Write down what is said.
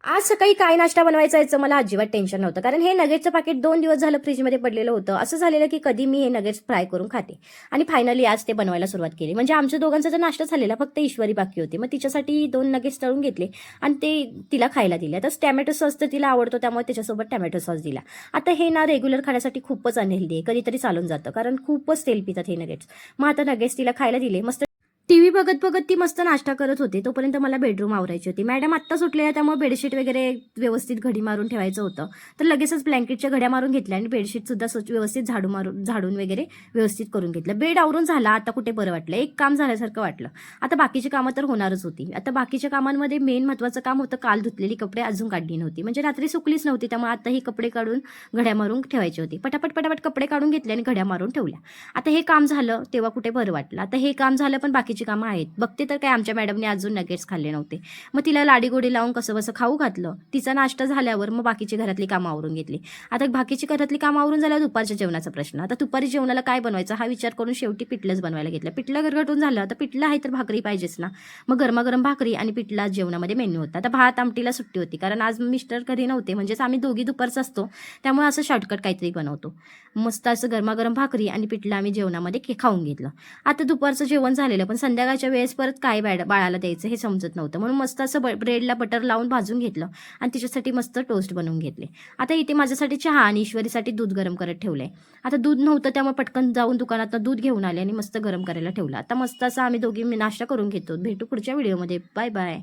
आज सकाळी काय नाश्ता बनवायचा याचं मला अजिबात टेन्शन नव्हतं, कारण हे नगेट्सचं पाकीट 2 दिवस झालं फ्रीजमध्ये पडलेलं होतं. असं झालेलं की कधी मी हे नगेट्स फ्राय करून खाते आणि फायनली आज ते बनवायला सुरुवात केली. म्हणजे आमच्या दोघांचा तर नाश्ता झालेला, फक्त ईश्वरी बाकी होती. मग तिच्यासाठी 2 नगेट्स तळून घेतले आणि ते तिला खायला दिले. तर टॅमॅटो सॉस तर तिला आवडतो, त्यामुळे त्याच्यासोबत टॅमॅटो सॉस दिला. आता हे ना रेग्युलर खाण्यासाठी खूपच अनहेल्दी आहे, कधीतरी चालून जातं, कारण खूपच तेल पितात हे नगेट्स. मग आता नगेट्स तिला खायला दिले. मस्त टीव्ही बघत बघत ती मस्त नाश्ता करत होती. तोपर्यंत मला बेडरूम आवरायची होती. मॅडम आत्ता सुटले, त्यामुळे बेडशीट वगैरे व्यवस्थित घडी मारून ठेवायचं होतं. तर लगेचच ब्लँकेटच्या घड्या मारून घेतल्या आणि बेडशीट सुद्धा व्यवस्थित झाडून वगैरे व्यवस्थित करून घेतलं. बेड आवरून झाला. आता कुठे बरं वाटलं, एक काम झाल्यासारखं वाटलं. आता बाकीची कामं तर होणारच होती. आता बाकीच्या कामांमध्ये मेन महत्त्वाचं काम होतं, काल धुतलेली कपडे अजून काढली नव्हती, म्हणजे रात्री सुकलीच नव्हती. त्यामुळे आता ही कपडे काढून घड्या मारून ठेवायची होती. पटापट पटापट कपडे काढून घेतले आणि घड्या मारून ठेवल्या. आता हे काम झालं तेव्हा कुठे बरं वाटलं. आता हे काम झालं, पण बाकीची कामं आहेत. बघते तर काय, आमच्या मॅडमने अजून नगेट्स खाल्ले नव्हते. मग तिला लाडीगोडी लावून कसं बसं खाऊ घातलं. तिचा नाश्ता झाल्यावर मग बाकीची घरातली कामं आवरून घेतली. आता बाकीची घरातली कामं आवरून झाल्यावर दुपारच्या जेवणाचा प्रश्न. आता दुपारी जेवणाला काय बनवायचं हा विचार करून शेवटी पिठलंच बनवायला घेतलं. पिठलं गरगटून झालं. आता पिठलं आहे तर भाकरी पाहिजेच ना. मग गरमागरम भाकरी आणि पिठला जेवणामध्ये मेन्यू होता. आता भात आमटीला सुट्टी होती, कारण आज मिस्टर घरी नव्हते, म्हणजेच आम्ही दोघी दुपारच असतो, त्यामुळे असं शॉर्टकट काहीतरी बनवतो. मस्त असं गरमागरम भाकरी आणि पिठलं आम्ही जेवणामध्ये खाऊन घेतलं. आता दुपारचं जेवण झालेलं, पण संध्याकाळच्या वेळेस परत काय बाळाला द्यायचं हे समजत नव्हतं, म्हणून मस्त असं ब्रेडला बटर लावून भाजून घेतलं आणि तिच्यासाठी मस्त टोस्ट बनवून घेतले. आता इथे माझ्यासाठी चहा आणि ईश्वरीसाठी दूध गरम करत ठेवलंय. आता दूध नव्हतं, त्यामुळे पटकन जाऊन दुकानात दूध घेऊन आले आणि मस्त गरम करायला ठेवलं. आता मस्त असं आम्ही दोघी नाश्ता करून घेतो. भेटू पुढच्या व्हिडिओमध्ये. Bye bye.